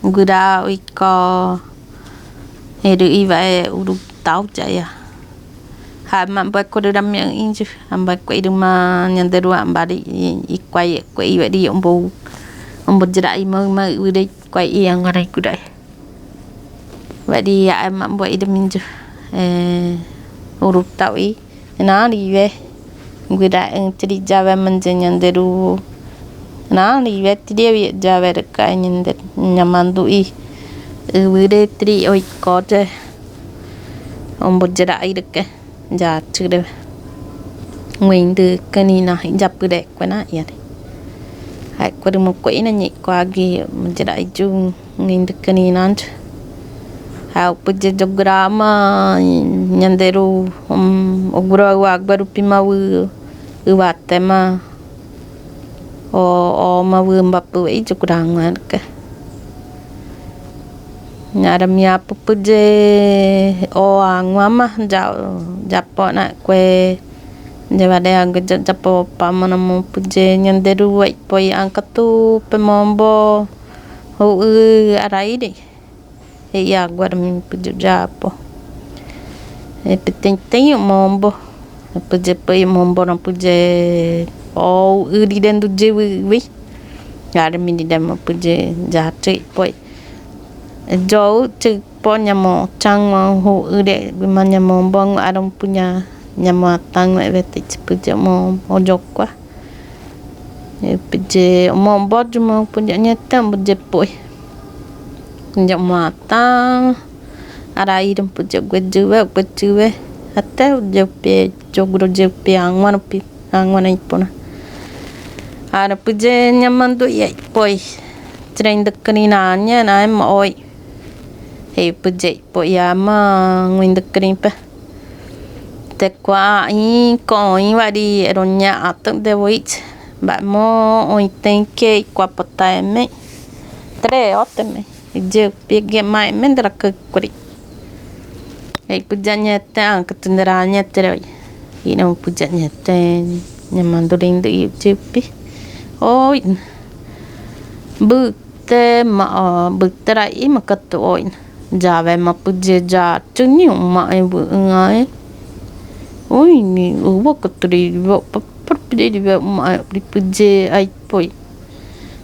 Godoy ko iva Urutau jaya. Hama buat ko dalam yang inju, hamba ko irmã yang derua ambari ikwai ko iva di umbo jerai mau udah kwai yang ngarai Godoy. Vậy ai mà buat idem inju Urutau na live Godoy jadi jawa menjenyan deru na live dia jawa dekai nyender nyamandu udah tri oi kode umbo jerai dekai ja chưa nguyên từ cái này là dập cái đẹp của nó vậy hãy qua được một quỹ là nhị qua kia mình sẽ đại chung nguyên từ cái này nó hãy bây giờ cho grama nhận đề ru ogro wag baru pima uat tema o ma mbap ấy cho kurang mà cái nhà đam nhà pupuje o angwama japo na kue jawade ang japo pamanamu puje nyanderu wai poi angkatu pemombo ho arai de ya guarmi puje japo petenteng mombo puje poi mombo na puje o di den du jewi wi ya mi di dem puje jatre poi jauh cek pon nyamo cang ho ude bima nyamo bong arom punya nyamo tang me beti cepet mo ojok kwa peje mo bot mo punya nyetam beje poi nyamo tang arai dum peje gwejuwe até jepe jogro jepe angwan ipona ara peje nyamandu ye poi train dekeninanya na oi puje po yama ngwin de krimpa te kwa ko va di ronya atok de wit ba mo oi tenke kwa potame tre oteme je pege mai mendra ke kuri pujanya ta ketenderanya tre ino pujanya te nyamandurin de yupi oi bu te ma bu trai ma katoin jawa ma puje ja chunyu ma bu ngai oi ni uwa katri bo papri di ma di puje ai poi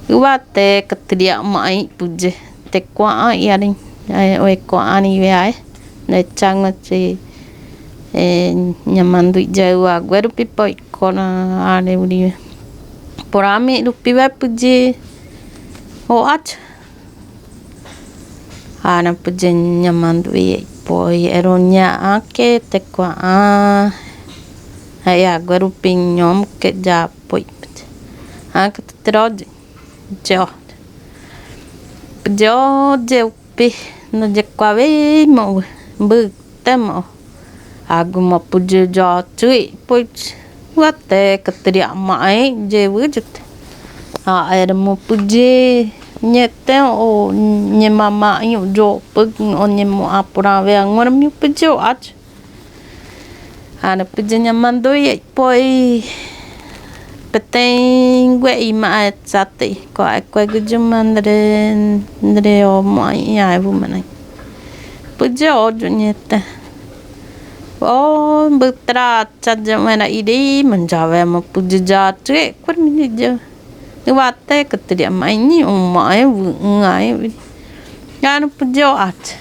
uwa te katri ma ai puje te kwa ai ani oi kwa ani we ai ne chang ma chi nyamandu jawa gweru pipoi kona ane uri porame lupi we puje o ach ana puje nyamandu ye poi eronya ake te kwa ya gweru pinyom ke ja poi ake trod jo je pi no je kwa we mo bu temo agu mo puje ja chui poi wate ketria mai je wujud era mo puje nyete o nye mama yu jo pug o nye mo apura ve angor mi puje ach ana puje nyamando ye poi peteng gue ima sate ko ko gujumandre o mai ya bu manai puje o nyete o betra caja mana ide menjawa mo puje jatre kur mi je wate ketria mai ni umai ngai kan puje at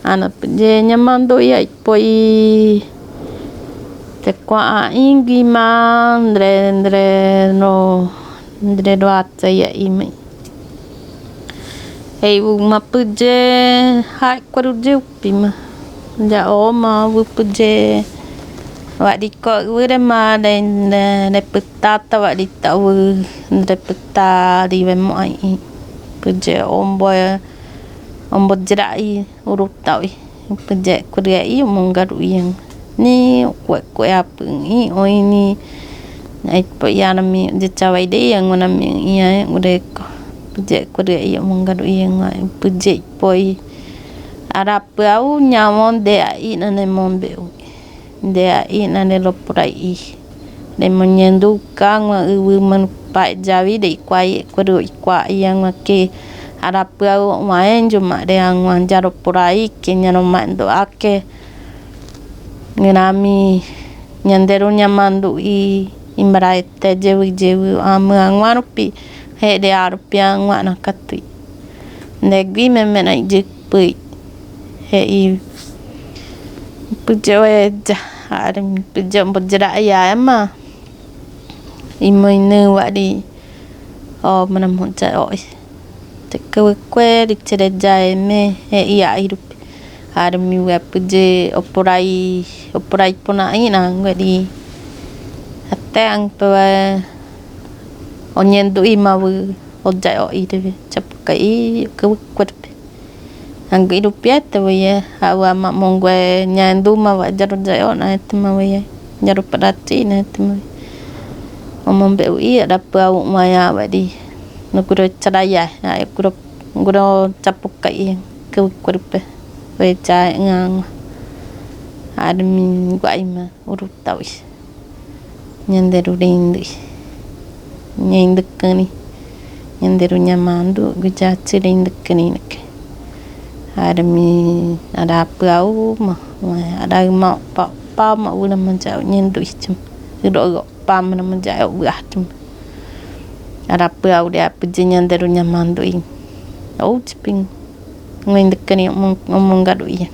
ana puje nyamando ya poi te kwa ingi mandre no ndre doat ya imi bu ma puje hai kwar je pima ja o ma bu puje wa di ko ure ma de petata wa di tau de peta di ve mai puje ombo jerai Urutau puje kuria i mongaru yang ni ko apa ni oi ni ai po yana mi je cawai de yang ngona mi ia udah puje kuria i mongaru yang puje poi arap au nyamon de ai nane mombe de ai nane lopurai de menyendu kang ma man pai jawi de kwai kudu ikwa yang ke arapau main cuma yang jaro purai kinyano mando ake nginami nyanderu nyamandu imrai te jewi amangwarupi he de arupiang wana katui negwi memena jikpui he pujoe adam pujom bujra ya ma imoine wadi o manamunca oi te kwe di cereja me he iya hidup armi we puje oporai puna ina ngadi ate ang pa onyendu imawu oja o ide capai kwe ang hidup te we awa ma mongwe nyandu ma wajar jayo na etma we nyaru padati na etma omombe ui ada pau maya wadi nuguro cadaya ya guro capukai ke kurpe we cha ngang admin guaima urutau nyanderu rindi nyindekani nyanderu nyamandu gujaci rindekani nek admi ada pau ma ada ma pa ma una manjau nyendu ichum do pam na manjau buatum ada pau dia pujinya nyanderu nyamandu in au ciping ngindekani ngomong gadu iya